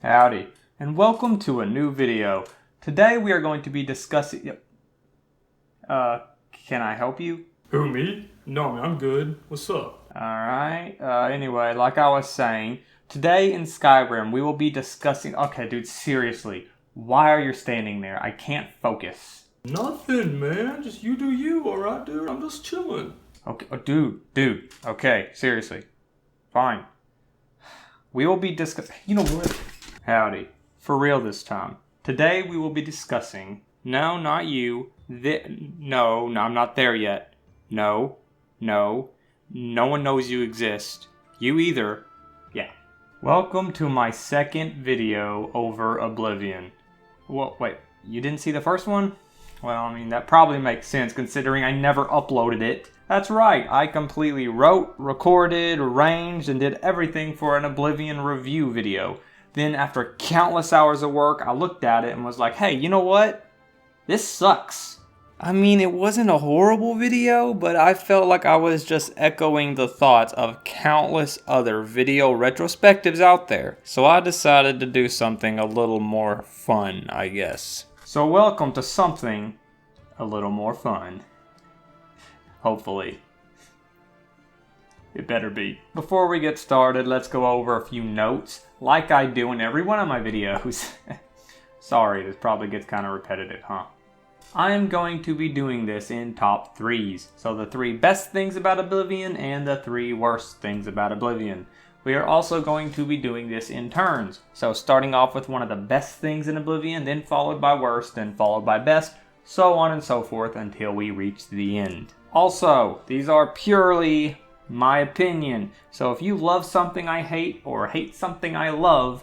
Howdy, and welcome to a new video. Today we are going to be discussing... can I help you? Who, me? No, man, I'm good. What's up? Alright, anyway, like I was saying, today in Skyrim we will be discussing... Okay, dude, seriously, why are you standing there? I can't focus. Nothing, man. Just you do you, alright, dude? I'm just chilling. Okay, dude, okay, seriously. Fine. We will be discussing... You know what? Howdy. For real this time. Today we will be discussing... No, not you. No, I'm not there yet. No. No one knows you exist. You either. Yeah. Welcome to my second video over Oblivion. Well, wait, you didn't see the first one? Well, I mean, that probably makes sense considering I never uploaded it. That's right, I completely wrote, recorded, arranged, and did everything for an Oblivion review video. Then after countless hours of work, I looked at it and was like, hey, you know what? This sucks. I mean, it wasn't a horrible video, but I felt like I was just echoing the thoughts of countless other video retrospectives out there. So I decided to do something a little more fun, I guess. So welcome to something a little more fun. Hopefully. It better be. Before we get started, let's go over a few notes, like I do in every one of my videos. Sorry, this probably gets kind of repetitive, huh? I am going to be doing this in top threes. So the 3 best things about Oblivion and the 3 worst things about Oblivion. We are also going to be doing this in turns. So starting off with one of the best things in Oblivion, then followed by worst, then followed by best, so on and so forth until we reach the end. Also, these are purely my opinion. So if you love something I hate or hate something I love,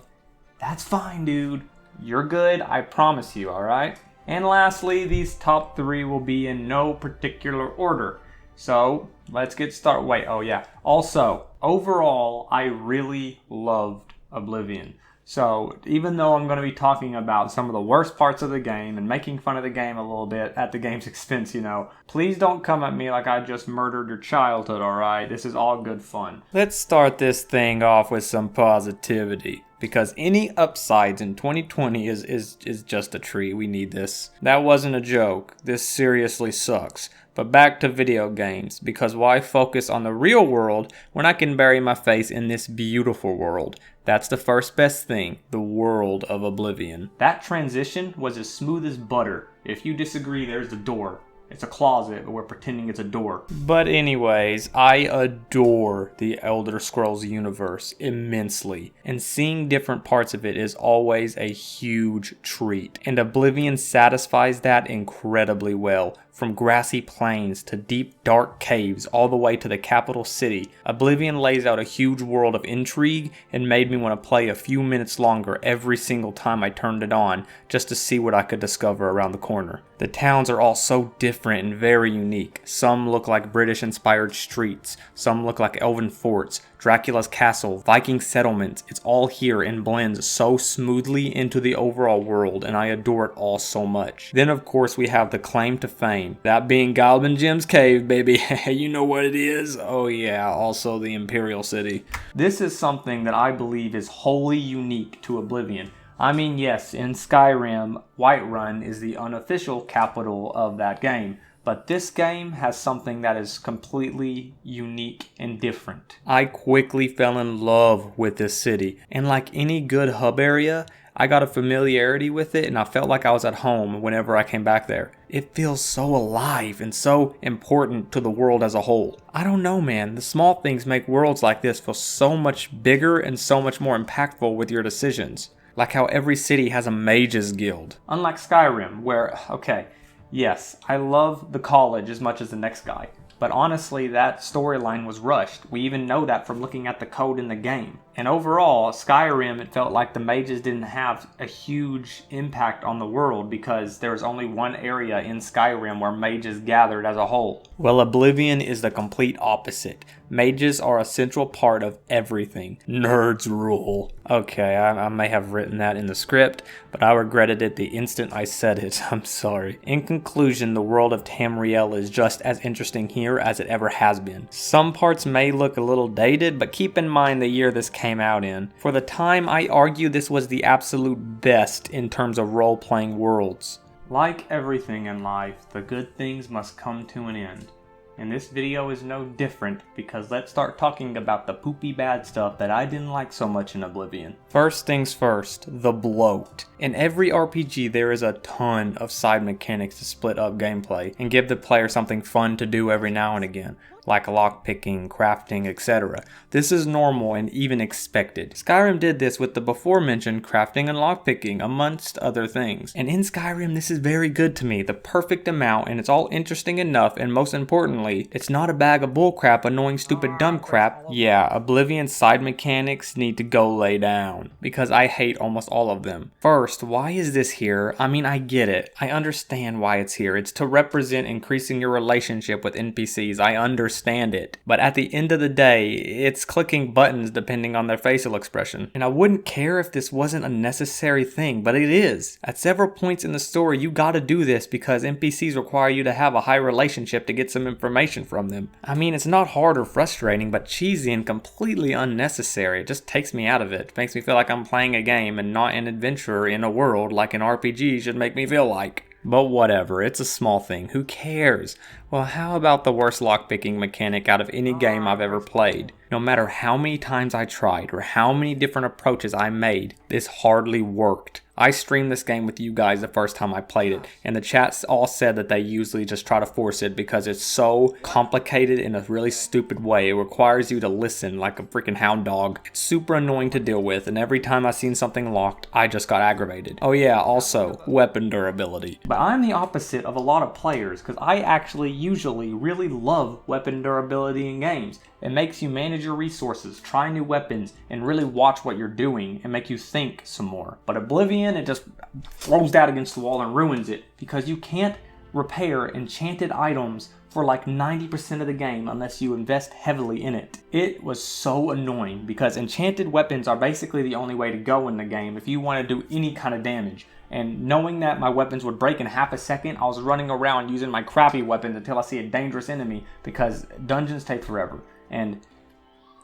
that's fine, dude. You're good, I promise you, alright? And lastly, these top 3 will be in no particular order. So, let's get started. Wait, oh yeah. Also, overall, I really loved Oblivion. So, even though I'm going to be talking about some of the worst parts of the game and making fun of the game a little bit at the game's expense, you know, please don't come at me like I just murdered your childhood, alright? This is all good fun. Let's start this thing off with some positivity. Because any upsides in 2020 is just a treat. We need this. That wasn't a joke. This seriously sucks. But back to video games, because why focus on the real world when I can bury my face in this beautiful world? That's the first best thing, the world of Oblivion. That transition was as smooth as butter. If you disagree, there's the door. It's a closet, but we're pretending it's a door. But anyways, I adore the Elder Scrolls universe immensely, and seeing different parts of it is always a huge treat. And Oblivion satisfies that incredibly well. From grassy plains to deep dark caves all the way to the capital city, Oblivion lays out a huge world of intrigue and made me want to play a few minutes longer every single time I turned it on just to see what I could discover around the corner. The towns are all so different and very unique. Some look like British-inspired streets, some look like elven forts, Dracula's castle, Viking settlements. It's all here and blends so smoothly into the overall world, and I adore it all so much. Then of course we have the claim to fame, that being Galban Jim's cave, baby. You know what it is? Oh yeah, also the Imperial City. This is something that I believe is wholly unique to Oblivion. I mean, yes, in Skyrim, Whiterun is the unofficial capital of that game. But this game has something that is completely unique and different. I quickly fell in love with this city, and like any good hub area, I got a familiarity with it and I felt like I was at home whenever I came back there. It feels so alive and so important to the world as a whole. I don't know, man, the small things make worlds like this feel so much bigger and so much more impactful with your decisions. Like how every city has a mages guild. Unlike Skyrim, where, okay, yes, I love the college as much as the next guy, but honestly that storyline was rushed. We even know that from looking at the code in the game. And overall, Skyrim, it felt like the mages didn't have a huge impact on the world because there was only one area in Skyrim where mages gathered as a whole. Well, Oblivion is the complete opposite. Mages are a central part of everything. Nerds rule. Okay, I may have written that in the script, but I regretted it the instant I said it. I'm sorry. In conclusion, the world of Tamriel is just as interesting here as it ever has been. Some parts may look a little dated, but keep in mind the year this came out in. For the time, I argue this was the absolute best in terms of role-playing worlds. Like everything in life, the good things must come to an end. And this video is no different, because let's start talking about the poopy bad stuff that I didn't like so much in Oblivion. First things first, the bloat. In every RPG there is a ton of side mechanics to split up gameplay and give the player something fun to do every now and again, like lockpicking, crafting, etc. This is normal and even expected. Skyrim did this with the before mentioned crafting and lockpicking, amongst other things. And in Skyrim this is very good to me, the perfect amount, and it's all interesting enough, and most importantly, it's not a bag of bullcrap, annoying stupid dumb crap. Yeah, Oblivion's side mechanics need to go lay down, because I hate almost all of them. First, why is this here? I mean, I get it. I understand why it's here. It's to represent increasing your relationship with NPCs. I understand it. But at the end of the day, it's clicking buttons depending on their facial expression. And I wouldn't care if this wasn't a necessary thing, but it is. At several points in the story, you gotta do this because NPCs require you to have a high relationship to get some information from them. I mean, it's not hard or frustrating, but cheesy and completely unnecessary. It just takes me out of it. It makes me feel like I'm playing a game and not an adventurer in a world like an RPG should make me feel like. But whatever, it's a small thing, who cares? Well, how about the worst lockpicking mechanic out of any game I've ever played? No matter how many times I tried or how many different approaches I made, this hardly worked. I streamed this game with you guys the first time I played it, and the chats all said that they usually just try to force it because it's so complicated in a really stupid way. It requires you to listen like a freaking hound dog. It's super annoying to deal with, and every time I seen something locked, I just got aggravated. Oh yeah, also, weapon durability. But I'm the opposite of a lot of players, because I actually usually really love weapon durability in games. It makes you manage your resources, try new weapons, and really watch what you're doing and make you think some more. But Oblivion, it just throws that against the wall and ruins it, because you can't repair enchanted items for like 90% of the game unless you invest heavily in it. It was so annoying because enchanted weapons are basically the only way to go in the game if you want to do any kind of damage. And knowing that my weapons would break in half a second, I was running around using my crappy weapons until I see a dangerous enemy, because dungeons take forever. And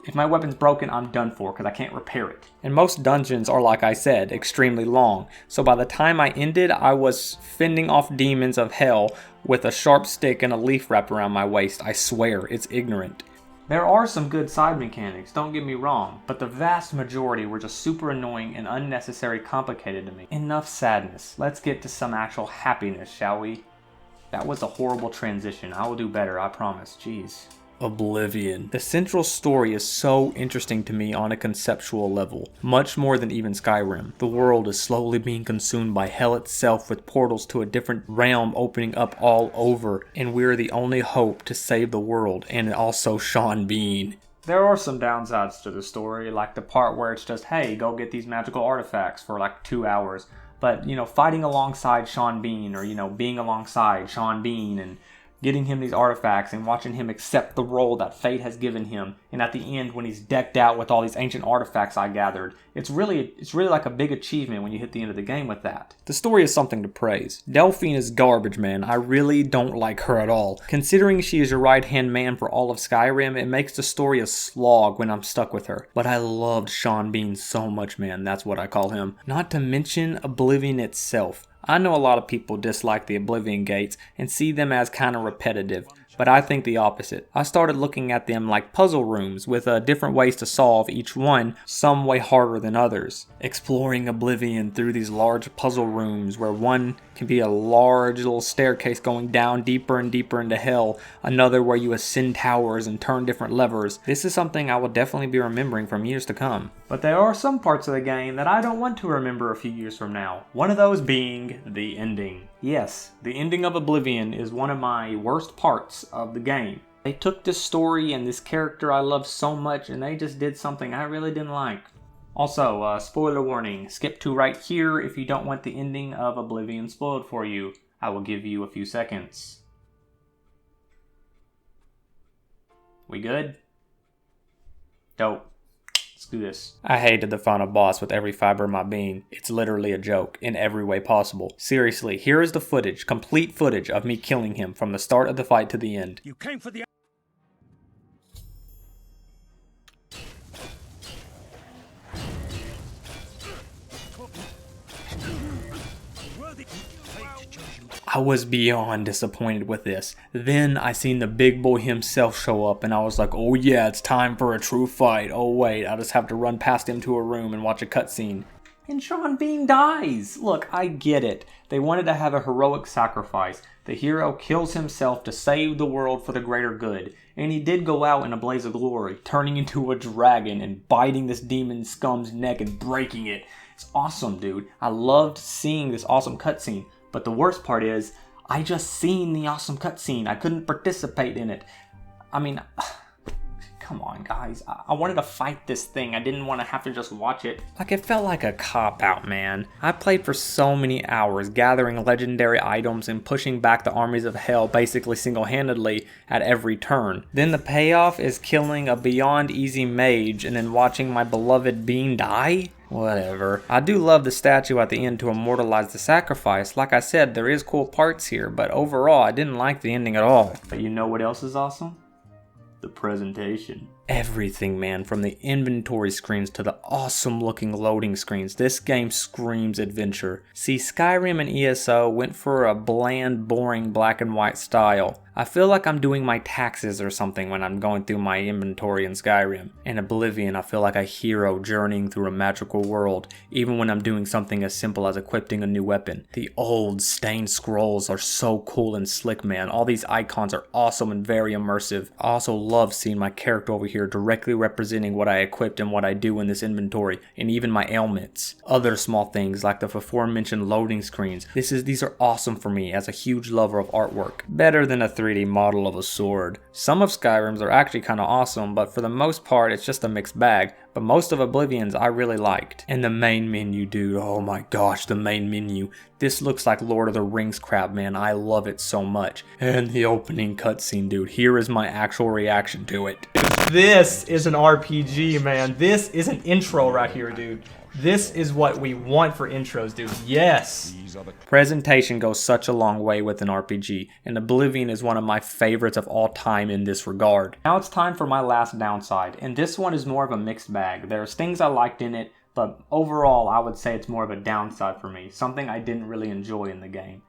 if my weapon's broken, I'm done for because I can't repair it. And most dungeons are, like I said, extremely long. So by the time I ended, I was fending off demons of hell with a sharp stick and a leaf wrapped around my waist. I swear, it's ignorant. There are some good side mechanics, don't get me wrong, but the vast majority were just super annoying and unnecessary complicated to me. Enough sadness. Let's get to some actual happiness, shall we? That was a horrible transition. I will do better, I promise. Jeez. Oblivion. The central story is so interesting to me on a conceptual level, much more than even Skyrim. The world is slowly being consumed by hell itself, with portals to a different realm opening up all over, and we're the only hope to save the world, and also Sean Bean. There are some downsides to the story, like the part where it's just, hey, go get these magical artifacts for like 2 hours. But, you know, fighting alongside Sean Bean, or, you know, being alongside Sean Bean and getting him these artifacts and watching him accept the role that fate has given him, and at the end when he's decked out with all these ancient artifacts I gathered, it's really like a big achievement when you hit the end of the game with that. The story is something to praise. Delphine is garbage, man. I really don't like her at all. Considering she is your right-hand man for all of Skyrim, it makes the story a slog when I'm stuck with her. But I loved Sean Bean so much, man. That's what I call him. Not to mention Oblivion itself. I know a lot of people dislike the Oblivion gates and see them as kind of repetitive, but I think the opposite. I started looking at them like puzzle rooms with different ways to solve each one, some way harder than others. Exploring Oblivion through these large puzzle rooms where one can be a large little staircase going down deeper and deeper into hell, another where you ascend towers and turn different levers. This is something I will definitely be remembering from years to come. But there are some parts of the game that I don't want to remember a few years from now. One of those being the ending. Yes, the ending of Oblivion is one of my worst parts of the game. They took this story and this character I love so much and they just did something I really didn't like. Also, spoiler warning, skip to right here if you don't want the ending of Oblivion spoiled for you. I will give you a few seconds. We good? Dope. Let's do this. I hated the final boss with every fiber of my being. It's literally a joke in every way possible. Seriously, here is the footage, complete footage of me killing him from the start of the fight to the end. You came for the... I was beyond disappointed with this. Then I seen the big boy himself show up and I was like, oh yeah, it's time for a true fight. Oh wait, I'll just have to run past him to a room and watch a cutscene. And Sean Bean dies! Look, I get it. They wanted to have a heroic sacrifice. The hero kills himself to save the world for the greater good. And he did go out in a blaze of glory, turning into a dragon and biting this demon scum's neck and breaking it. It's awesome, dude. I loved seeing this awesome cutscene. But the worst part is, I just seen the awesome cutscene. I couldn't participate in it. I mean, come on, guys. I wanted to fight this thing. I didn't want to have to just watch it. Like, it felt like a cop-out, man. I played for so many hours, gathering legendary items and pushing back the armies of hell basically single-handedly at every turn. Then the payoff is killing a beyond easy mage and then watching my beloved Bean die? Whatever. I do love the statue at the end to immortalize the sacrifice. Like I said, there is cool parts here, but overall, I didn't like the ending at all. But you know what else is awesome? The presentation. Everything, man, from the inventory screens to the awesome looking loading screens. This game screams adventure. See, Skyrim and ESO went for a bland, boring black and white style. I feel like I'm doing my taxes or something when I'm going through my inventory in Skyrim. In Oblivion, I feel like a hero journeying through a magical world, even when I'm doing something as simple as equipping a new weapon. The old stained scrolls are so cool and slick, man. All these icons are awesome and very immersive. I also love seeing my character over here directly representing what I equipped and what I do in this inventory, and even my ailments. Other small things like the aforementioned loading screens. These are awesome for me as a huge lover of artwork. Better than a 3D model of a sword. Some of Skyrim's are actually kinda awesome, but for the most part it's just a mixed bag. But most of Oblivion's I really liked. And the main menu, dude, oh my gosh, the main menu. This looks like Lord of the Rings crap, man. I love it so much. And the opening cutscene, dude. Here is my actual reaction to it. This is an RPG, man. This is an intro right here, dude. This is what we want for intros, dude. Yes. Presentation goes such a long way with an RPG, and Oblivion is one of my favorites of all time in this regard. Now it's time for my last downside, and this one is more of a mixed bag. There's things I liked in it, but overall I would say it's more of a downside for me, something I didn't really enjoy in the game.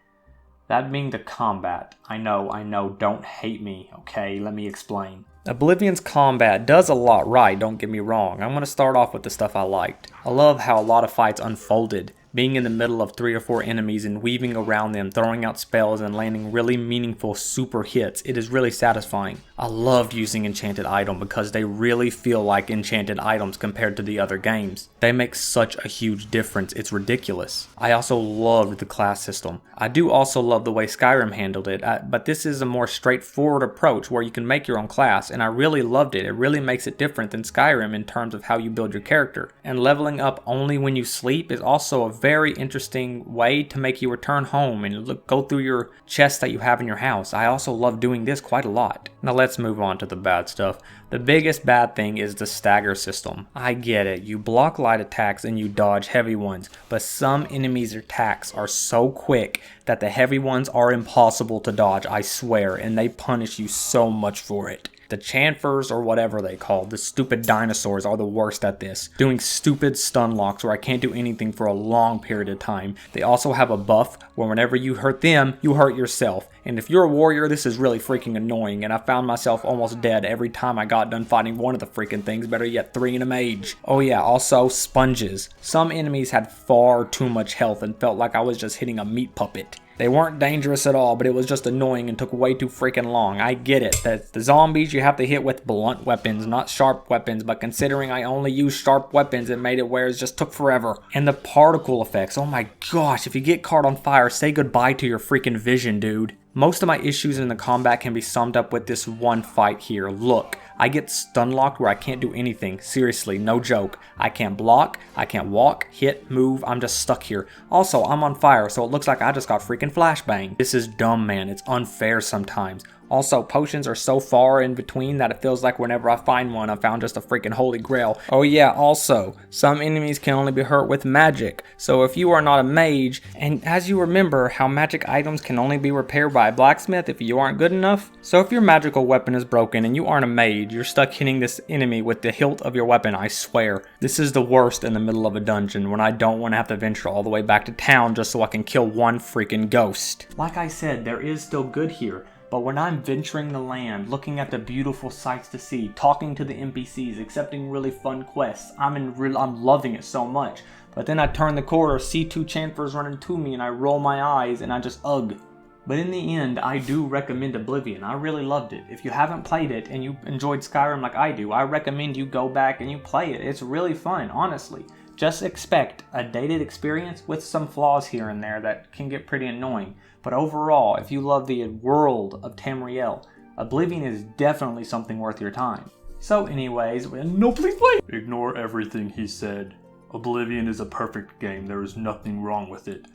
That being the combat. I know, don't hate me, okay? Let me explain. Oblivion's combat does a lot right, don't get me wrong. I'm going to start off with the stuff I liked. I love how a lot of fights unfolded. Being in the middle of 3 or 4 enemies and weaving around them, throwing out spells and landing really meaningful super hits, it is really satisfying. I loved using enchanted items because they really feel like enchanted items compared to the other games. They make such a huge difference, it's ridiculous. I also loved the class system. I do also love the way Skyrim handled it, but this is a more straightforward approach where you can make your own class, and I really loved it. It really makes it different than Skyrim in terms of how you build your character. And leveling up only when you sleep is also a very interesting way to make you return home and go through your chests that you have in your house. I also love doing this quite a lot. Now let's move on to the bad stuff. The biggest bad thing is the stagger system. I get it, you block light attacks and you dodge heavy ones, but some enemies' attacks are so quick that the heavy ones are impossible to dodge, I swear, and they punish you so much for it. The Chanfers, or whatever they call, the stupid dinosaurs, are the worst at this, doing stupid stun locks where I can't do anything for a long period of time. They also have a buff where whenever you hurt them, you hurt yourself. And if you're a warrior, this is really freaking annoying, and I found myself almost dead every time I got done fighting one of the freaking things, better yet 3 in a mage. Oh yeah, also sponges. Some enemies had far too much health and felt like I was just hitting a meat puppet. They weren't dangerous at all, but it was just annoying and took way too freaking long. I get it, that the zombies you have to hit with blunt weapons, not sharp weapons, but considering I only use sharp weapons, it made it where it just took forever. And the particle effects, oh my gosh, if you get caught on fire, say goodbye to your freaking vision, dude. Most of my issues in the combat can be summed up with this one fight here. Look, I get stun locked where I can't do anything. Seriously, no joke. I can't block, I can't walk, hit, move, I'm just stuck here. Also, I'm on fire, so it looks like I just got freaking flashbang. This is dumb, man. It's unfair sometimes. Also, potions are so far in between that it feels like whenever I find one, I found just a freaking holy grail. Oh yeah, also, some enemies can only be hurt with magic. So if you are not a mage, and as you remember how magic items can only be repaired by a blacksmith if you aren't good enough. So if your magical weapon is broken and you aren't a mage, you're stuck hitting this enemy with the hilt of your weapon, I swear. This is the worst in the middle of a dungeon when I don't want to have to venture all the way back to town just so I can kill one freaking ghost. Like I said, there is still good here. But when I'm venturing the land, looking at the beautiful sights to see, talking to the NPCs, accepting really fun quests, I'm loving it so much. But then I turn the corner, see two chamfers running to me, and I roll my eyes, and I just ugh. But in the end, I do recommend Oblivion. I really loved it. If you haven't played it and you enjoyed Skyrim like I do, I recommend you go back and you play it. It's really fun, honestly. Just expect a dated experience with some flaws here and there that can get pretty annoying. But overall, if you love the world of Tamriel, Oblivion is definitely something worth your time. So anyways, no please play! Ignore everything he said. Oblivion is a perfect game. There is nothing wrong with it.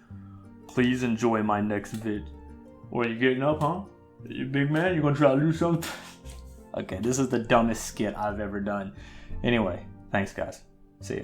Please enjoy my next vid. What, you getting up, huh? You big man? You gonna try to do something? Okay, this is the dumbest skit I've ever done. Anyway, thanks guys. See ya.